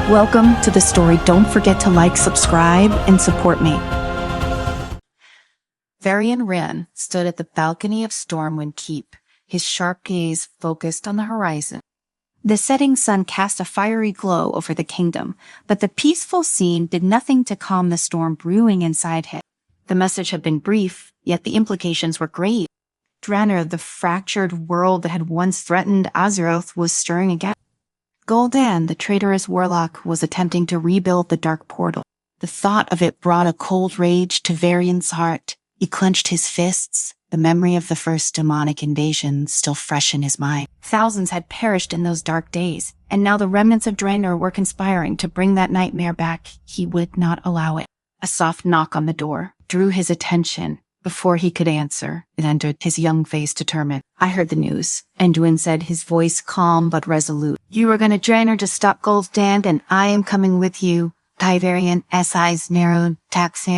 Welcome to the story. Don't forget to like, subscribe, and support me. Varian Wren stood at the balcony of Stormwind Keep, his sharp gaze focused on the horizon. The setting sun cast a fiery glow over the kingdom, but the peaceful scene did nothing to calm the storm brewing inside him. The message had been brief, yet the implications were grave. Draenor, the fractured world that had once threatened Azeroth, was stirring again. Gul'dan, the traitorous warlock, was attempting to rebuild the dark portal. The thought of it brought a cold rage to Varian's heart. He clenched his fists, the memory of the first demonic invasion still fresh in his mind. Thousands had perished in those dark days, and now the remnants of Draenor were conspiring to bring that nightmare back. He would not allow it. A soft knock on the door drew his attention. Before he could answer, it entered, his young face determined. "I heard the news," Anduin said, his voice calm but resolute. "You were going to Draenor to stop Gul'dan, and I am coming with you." Varian, eyes narrowed, taxed,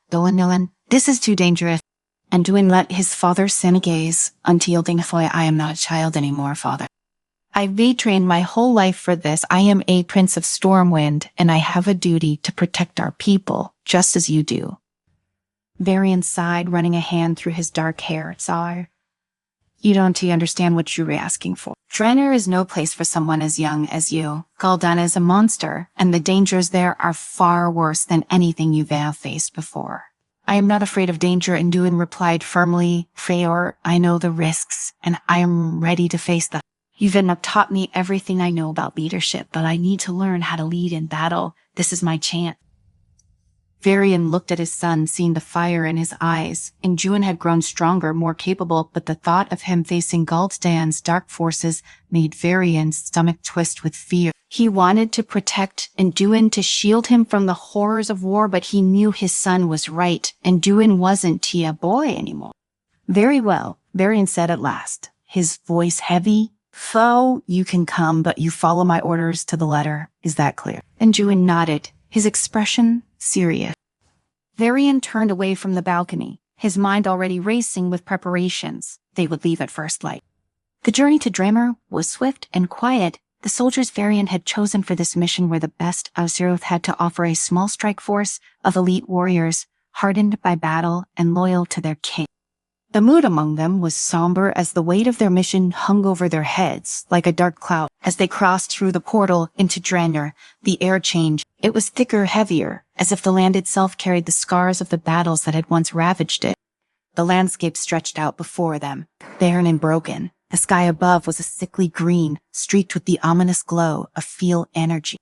Dolan. "This is too dangerous." Anduin let his father send gaze, unyielding. "I am not a child anymore, father. I've retrained my whole life for this. I am a prince of Stormwind, and I have a duty to protect our people, just as you do." Varian sighed, running a hand through his dark hair. "Sire, you don't understand what you're asking for. Draenor is no place for someone as young as you. Gul'dan is a monster, and the dangers there are far worse than anything you've ever faced before." "I am not afraid of danger," Anduin replied firmly. "Feor, I know the risks, and I am ready to face them. You've not taught me everything I know about leadership, but I need to learn how to lead in battle. This is my chance." Varian looked at his son, seeing the fire in his eyes. Anduin had grown stronger, more capable, but the thought of him facing Gul'dan's dark forces made Varian's stomach twist with fear. He wanted to protect Anduin, to shield him from the horrors of war, but he knew his son was right. Anduin wasn't a boy anymore. "Very well," Varian said at last, his voice heavy. "Foe, you can come, but you follow my orders to the letter. Is that clear?" Anduin nodded, his expression serious. Varian turned away from the balcony, his mind already racing with preparations. They would leave at first light. The journey to Draenor was swift and quiet. The soldiers Varian had chosen for this mission were the best Azeroth had to offer, a small strike force of elite warriors, hardened by battle and loyal to their king. The mood among them was somber as the weight of their mission hung over their heads like a dark cloud. As they crossed through the portal into Draenor, the air changed. It was thicker, heavier, as if the land itself carried the scars of the battles that had once ravaged it. The landscape stretched out before them, barren and broken. The sky above was a sickly green, streaked with the ominous glow of feel energy.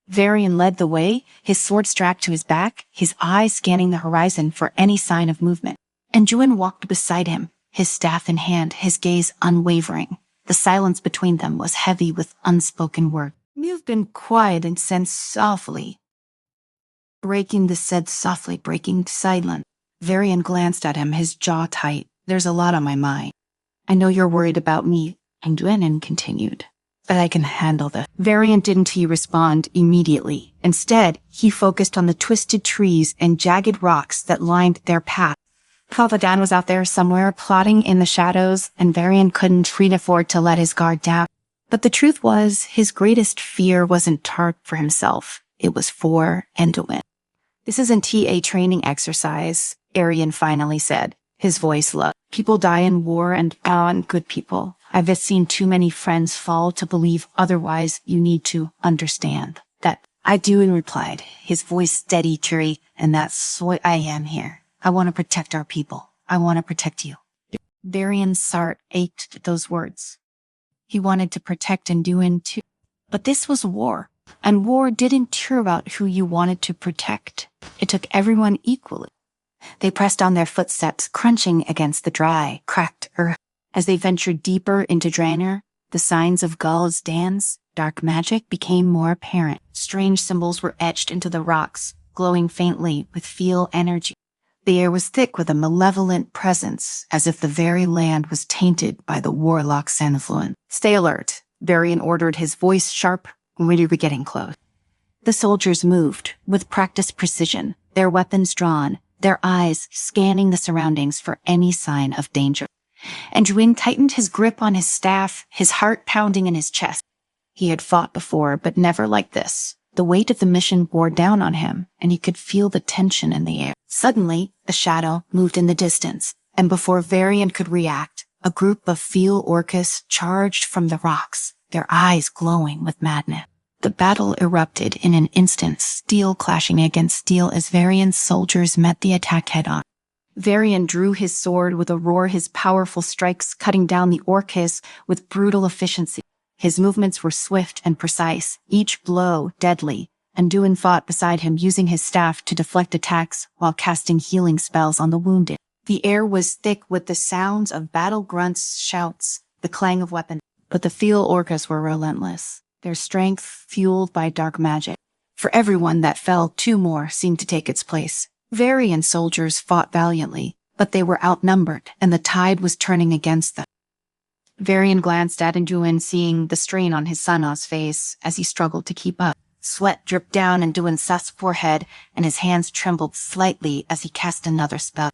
Varian led the way, his sword strapped to his back, his eyes scanning the horizon for any sign of movement. Anduin walked beside him, his staff in hand, his gaze unwavering. The silence between them was heavy with unspoken words. "You've been quiet," and said softly. Breaking the silence. Varian glanced at him, his jaw tight. "There's a lot on my mind. I know you're worried about me," Anduin continued, "but I can handle this." Varian didn't respond immediately. Instead, he focused on the twisted trees and jagged rocks that lined their path. Gul'dan was out there somewhere, plotting in the shadows, and Varian couldn't afford to let his guard down. But the truth was, his greatest fear wasn't for himself. It was for Anduin. "This isn't a training exercise," Arian finally said, his voice low. "People die in war and good people. I've seen too many friends fall to believe otherwise. You need to understand that." "I do," he replied, his voice steady, cheery, "and that's why I am here. I want to protect our people. I want to protect you." Varian's heart ached at those words. He wanted to protect Anduin too. But this was war, and war didn't care about who you wanted to protect. It took everyone equally. They pressed on their footsteps, crunching against the dry, cracked earth. As they ventured deeper into Draenor, the signs of Gul'dan's dark magic became more apparent. Strange symbols were etched into the rocks, glowing faintly with feel energy. The air was thick with a malevolent presence, as if the very land was tainted by the warlock's influence. "Stay alert," Varian ordered, his voice sharp. "We were getting close." The soldiers moved, with practiced precision, their weapons drawn, their eyes scanning the surroundings for any sign of danger. Anduin tightened his grip on his staff, his heart pounding in his chest. He had fought before, but never like this. The weight of the mission bore down on him, and he could feel the tension in the air. Suddenly, a shadow moved in the distance, and before Varian could react, a group of field orcas charged from the rocks, their eyes glowing with madness. The battle erupted in an instant, steel clashing against steel as Varian's soldiers met the attack head-on. Varian drew his sword with a roar, his powerful strikes cutting down the orcas with brutal efficiency. His movements were swift and precise, each blow deadly, and Duin fought beside him, using his staff to deflect attacks while casting healing spells on the wounded. The air was thick with the sounds of battle grunts, shouts, the clang of weapons. But the field orcas were relentless, their strength fueled by dark magic. For everyone that fell, two more seemed to take its place. Varian soldiers fought valiantly, but they were outnumbered, and the tide was turning against them. Varian glanced at Anduin, seeing the strain on his son-in-law's face as he struggled to keep up. Sweat dripped down Anduin's forehead, and his hands trembled slightly as he cast another spell.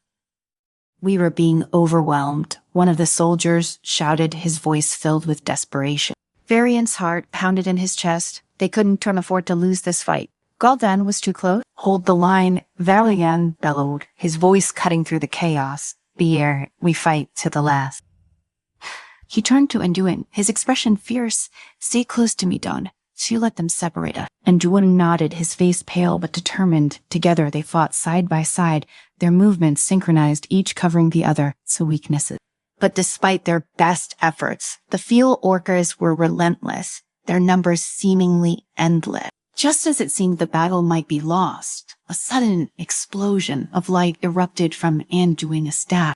"We were being overwhelmed," one of the soldiers shouted, his voice filled with desperation. Varian's heart pounded in his chest. They couldn't afford to lose this fight. Gul'dan was too close. "Hold the line," Varian bellowed, his voice cutting through the chaos. "Here, we fight to the last." He turned to Anduin, his expression fierce. "Stay close to me, Don. She let them separate us." Anduin nodded, his face pale but determined. Together they fought side by side, their movements synchronized, each covering the other's weaknesses. But despite their best efforts, the field orcas were relentless, their numbers seemingly endless. Just as it seemed the battle might be lost, a sudden explosion of light erupted from Anduin's staff.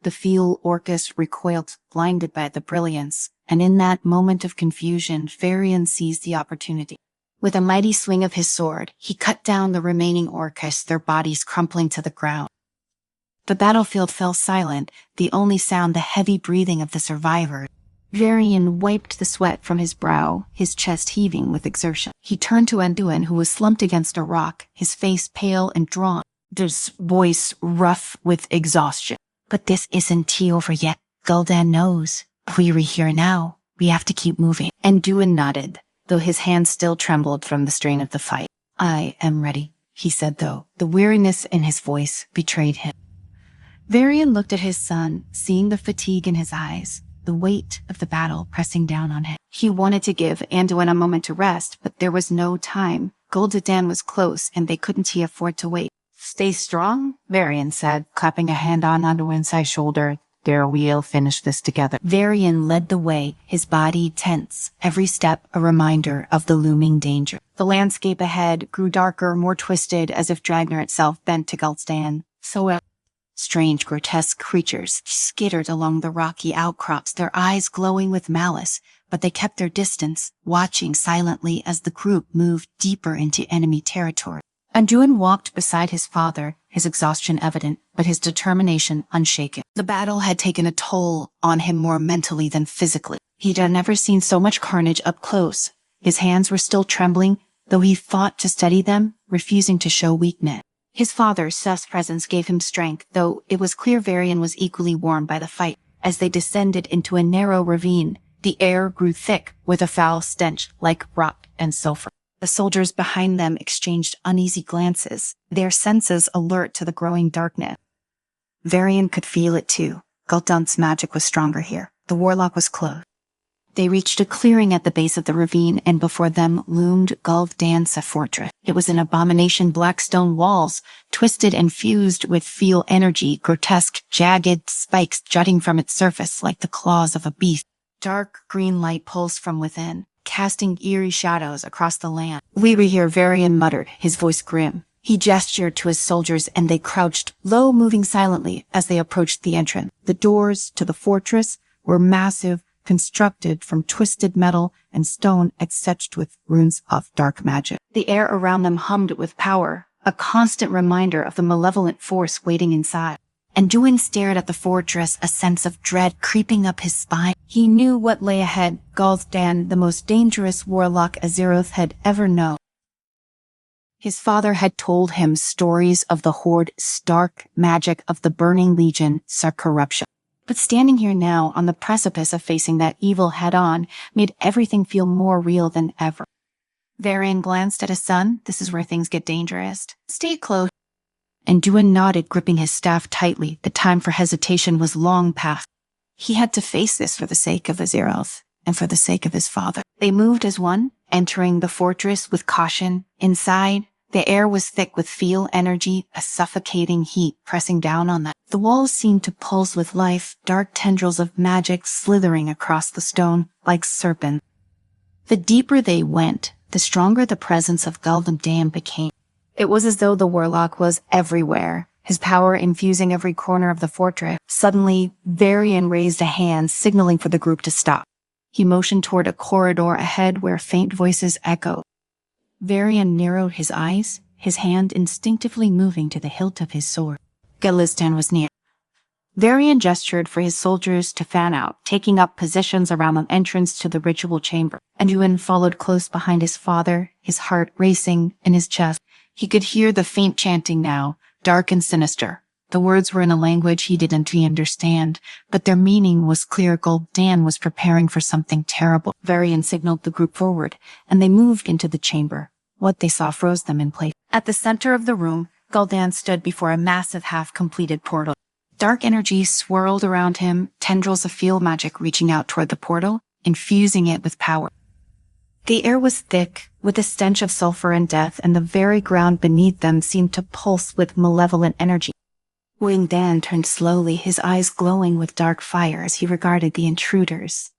The field orcas recoiled, blinded by the brilliance, and in that moment of confusion, Varian seized the opportunity. With a mighty swing of his sword, he cut down the remaining orcas, their bodies crumpling to the ground. The battlefield fell silent, the only sound the heavy breathing of the survivors. Varian wiped the sweat from his brow, his chest heaving with exertion. He turned to Anduin, who was slumped against a rock, his face pale and drawn, his voice rough with exhaustion. "But this isn't over yet. Gul'dan knows. We're here now. We have to keep moving." Anduin nodded, though his hands still trembled from the strain of the fight. "I am ready," he said, though the weariness in his voice betrayed him. Varian looked at his son, seeing the fatigue in his eyes, the weight of the battle pressing down on him. He wanted to give Anduin a moment to rest, but there was no time. Gul'dan was close, and they couldn't afford to wait. "Stay strong," Varian said, clapping a hand on Anduin's shoulder. "There, we'll finish this together." Varian led the way, his body tense, every step a reminder of the looming danger. The landscape ahead grew darker, more twisted, as if Dragner itself bent to Gul'dan. Strange, grotesque creatures skittered along the rocky outcrops, their eyes glowing with malice, but they kept their distance, watching silently as the group moved deeper into enemy territory. Anduin walked beside his father, his exhaustion evident, but his determination unshaken. The battle had taken a toll on him more mentally than physically. He'd never seen so much carnage up close. His hands were still trembling, though he fought to steady them, refusing to show weakness. His father's presence gave him strength, though it was clear Varian was equally worn by the fight. As they descended into a narrow ravine, the air grew thick with a foul stench like rot and sulfur. The soldiers behind them exchanged uneasy glances, their senses alert to the growing darkness. Varian could feel it too. Gul'dan's magic was stronger here. The warlock was close. They reached a clearing at the base of the ravine, and before them loomed Gul'dan's fortress. It was an abomination, black stone walls, twisted and fused with field energy, grotesque, jagged spikes jutting from its surface like the claws of a beast. Dark green light pulsed from within, casting eerie shadows across the land. "We were here," Varian muttered, his voice grim. He gestured to his soldiers, and they crouched low, moving silently as they approached the entrance. The doors to the fortress were massive, constructed from twisted metal and stone etched with runes of dark magic. The air around them hummed with power, a constant reminder of the malevolent force waiting inside. Anduin stared at the fortress, a sense of dread creeping up his spine. He knew what lay ahead. Gul'dan, the most dangerous warlock Azeroth had ever known. His father had told him stories of the Horde's dark magic, of the Burning Legion's corruption. But standing here now, on the precipice of facing that evil head-on, made everything feel more real than ever. Varian glanced at his son. This is where things get dangerous. Stay close. And Duin nodded, gripping his staff tightly. The time for hesitation was long past. He had to face this for the sake of Azeroth, and for the sake of his father. They moved as one, entering the fortress with caution. Inside, the air was thick with feel energy, a suffocating heat pressing down on them. The walls seemed to pulse with life, dark tendrils of magic slithering across the stone like serpents. The deeper they went, the stronger the presence of Gul'dan became. It was as though the warlock was everywhere, his power infusing every corner of the fortress. Suddenly, Varian raised a hand, signaling for the group to stop. He motioned toward a corridor ahead where faint voices echoed. Varian narrowed his eyes, his hand instinctively moving to the hilt of his sword. Gul'dan was near. Varian gestured for his soldiers to fan out, taking up positions around the entrance to the ritual chamber. Anduin followed close behind his father, his heart racing in his chest. He could hear the faint chanting now, dark and sinister. The words were in a language he didn't understand, but their meaning was clear. Gul'dan was preparing for something terrible. Varian signaled the group forward, and they moved into the chamber. What they saw froze them in place. At the center of the room, Gul'dan stood before a massive half-completed portal. Dark energy swirled around him, tendrils of field magic reaching out toward the portal, infusing it with power. The air was thick, with a stench of sulfur and death, and the very ground beneath them seemed to pulse with malevolent energy. Gul'dan turned slowly, his eyes glowing with dark fire as he regarded the intruders.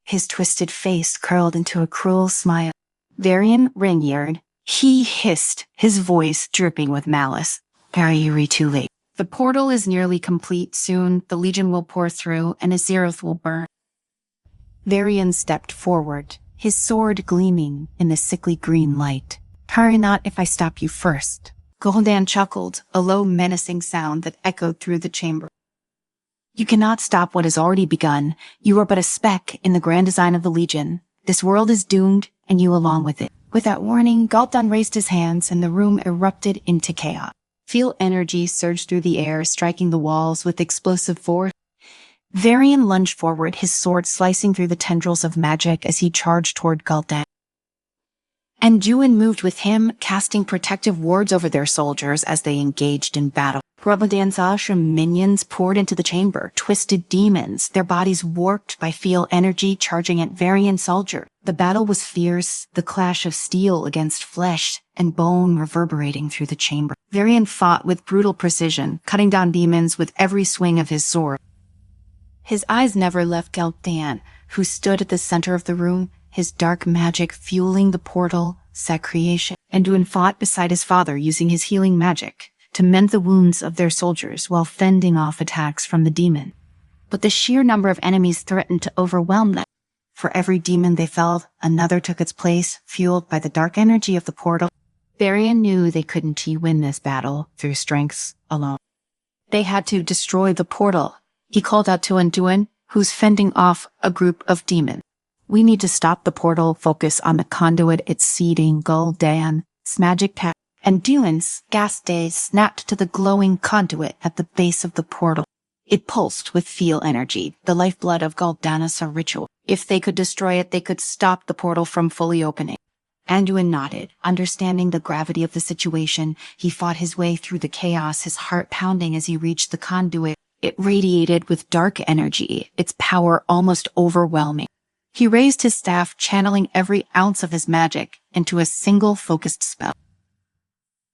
His twisted face curled into a cruel smile. Varian Ringyard, he hissed, his voice dripping with malice. Are you too late? The portal is nearly complete. Soon, the Legion will pour through, and Azeroth will burn. Varian stepped forward, his sword gleaming in the sickly green light. Hurry not if I stop you first. Gul'dan chuckled, a low menacing sound that echoed through the chamber. You cannot stop what has already begun. You are but a speck in the grand design of the Legion. This world is doomed, and you along with it. Without warning, Gul'dan raised his hands, and the room erupted into chaos. Feel energy surged through the air, striking the walls with explosive force. Varian lunged forward, his sword slicing through the tendrils of magic as he charged toward Gul'dan. Anduin moved with him, casting protective wards over their soldiers as they engaged in battle. Gul'dan's ashram minions poured into the chamber, twisted demons, their bodies warped by feel energy charging at Varian soldier. The battle was fierce, the clash of steel against flesh and bone reverberating through the chamber. Varian fought with brutal precision, cutting down demons with every swing of his sword. His eyes never left Gul'dan, who stood at the center of the room, his dark magic fueling the portal, creation. Anduin fought beside his father, using his healing magic to mend the wounds of their soldiers while fending off attacks from the demon. But the sheer number of enemies threatened to overwhelm them. For every demon they felled, another took its place, fueled by the dark energy of the portal. Varian knew they couldn't win this battle through strengths alone. They had to destroy the portal. He called out to Anduin, who's fending off a group of demons. We need to stop the portal, focus on the conduit it's seeding. Gul'dan's magic pack. Anduin's gas days snapped to the glowing conduit at the base of the portal. It pulsed with feel energy, the lifeblood of Gul'dan's ritual. If they could destroy it, they could stop the portal from fully opening. Anduin nodded, understanding the gravity of the situation. He fought his way through the chaos, his heart pounding as he reached the conduit. It radiated with dark energy, its power almost overwhelming. He raised his staff, channeling every ounce of his magic into a single focused spell.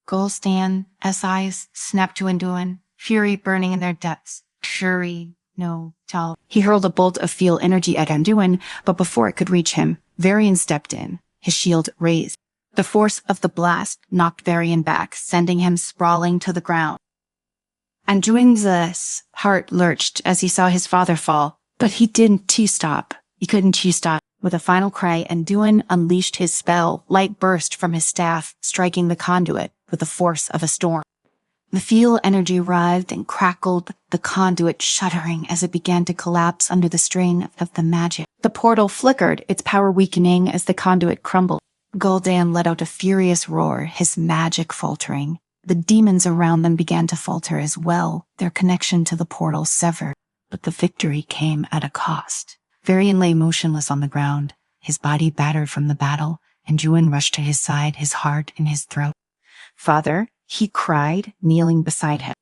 Gul'dan's eyes snapped to Anduin, fury burning in their depths. Fury, no, tell. He hurled a bolt of feel energy at Anduin, but before it could reach him, Varian stepped in, his shield raised. The force of the blast knocked Varian back, sending him sprawling to the ground. Anduin's heart lurched as he saw his father fall, but he didn't stop. He couldn't stop. With a final cry, Anduin unleashed his spell. Light burst from his staff, striking the conduit with the force of a storm. The feel energy writhed and crackled, the conduit shuddering as it began to collapse under the strain of the magic. The portal flickered, its power weakening as the conduit crumbled. Gul'dan let out a furious roar, his magic faltering. The demons around them began to falter as well, their connection to the portal severed. but the victory came at a cost. Varian lay motionless on the ground, his body battered from the battle, and Juin rushed to his side, his heart in his throat. "Father," he cried, kneeling beside him.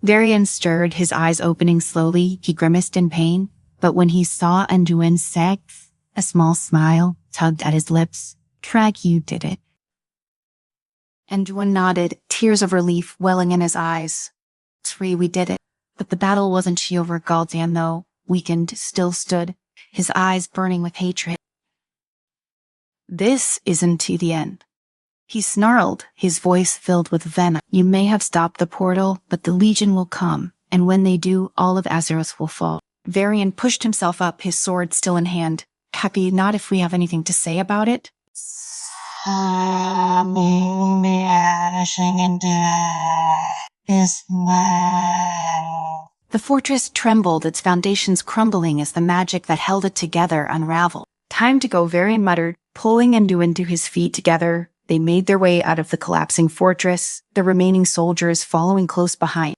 Varian stirred, his eyes opening slowly. He grimaced in pain, but when he saw Anduin's sex, a small smile tugged at his lips. "Trag, you did it." Anduin nodded, tears of relief welling in his eyes. "Tree, we did it." But the battle wasn't over. Gul'dan, though, weakened, still stood, his eyes burning with hatred. "This isn't the end," he snarled, his voice filled with venom. "You may have stopped the portal, but the Legion will come, and when they do, all of Azeroth will fall." Varian pushed himself up, his sword still in hand. "Happy not if we have anything to say about it?" The fortress trembled, its foundations crumbling as the magic that held it together unraveled. "Time to go," Varian muttered, pulling Anduin to his feet. Together, they made their way out of the collapsing fortress, the remaining soldiers following close behind.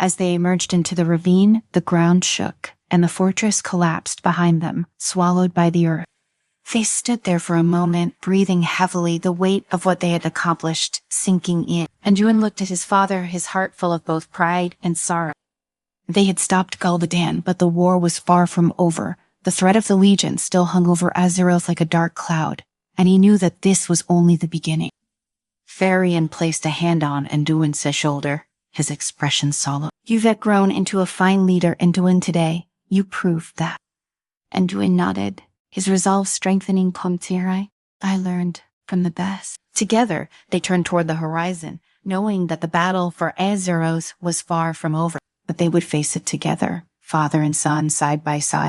As they emerged into the ravine, the ground shook, and the fortress collapsed behind them, swallowed by the earth. They stood there for a moment, breathing heavily, the weight of what they had accomplished sinking in. Anduin looked at his father, his heart full of both pride and sorrow. They had stopped Gul'dan, but the war was far from over. The threat of the Legion still hung over Azeroth like a dark cloud, and he knew that this was only the beginning. Varian placed a hand on Anduin's shoulder, his expression solemn. "You've grown into a fine leader, Anduin, today. You proved that." Anduin nodded, his resolve strengthening. "Comtire, I learned from the best." Together, they turned toward the horizon, knowing that the battle for Azeroth was far from over, but they would face it together, father and son side by side.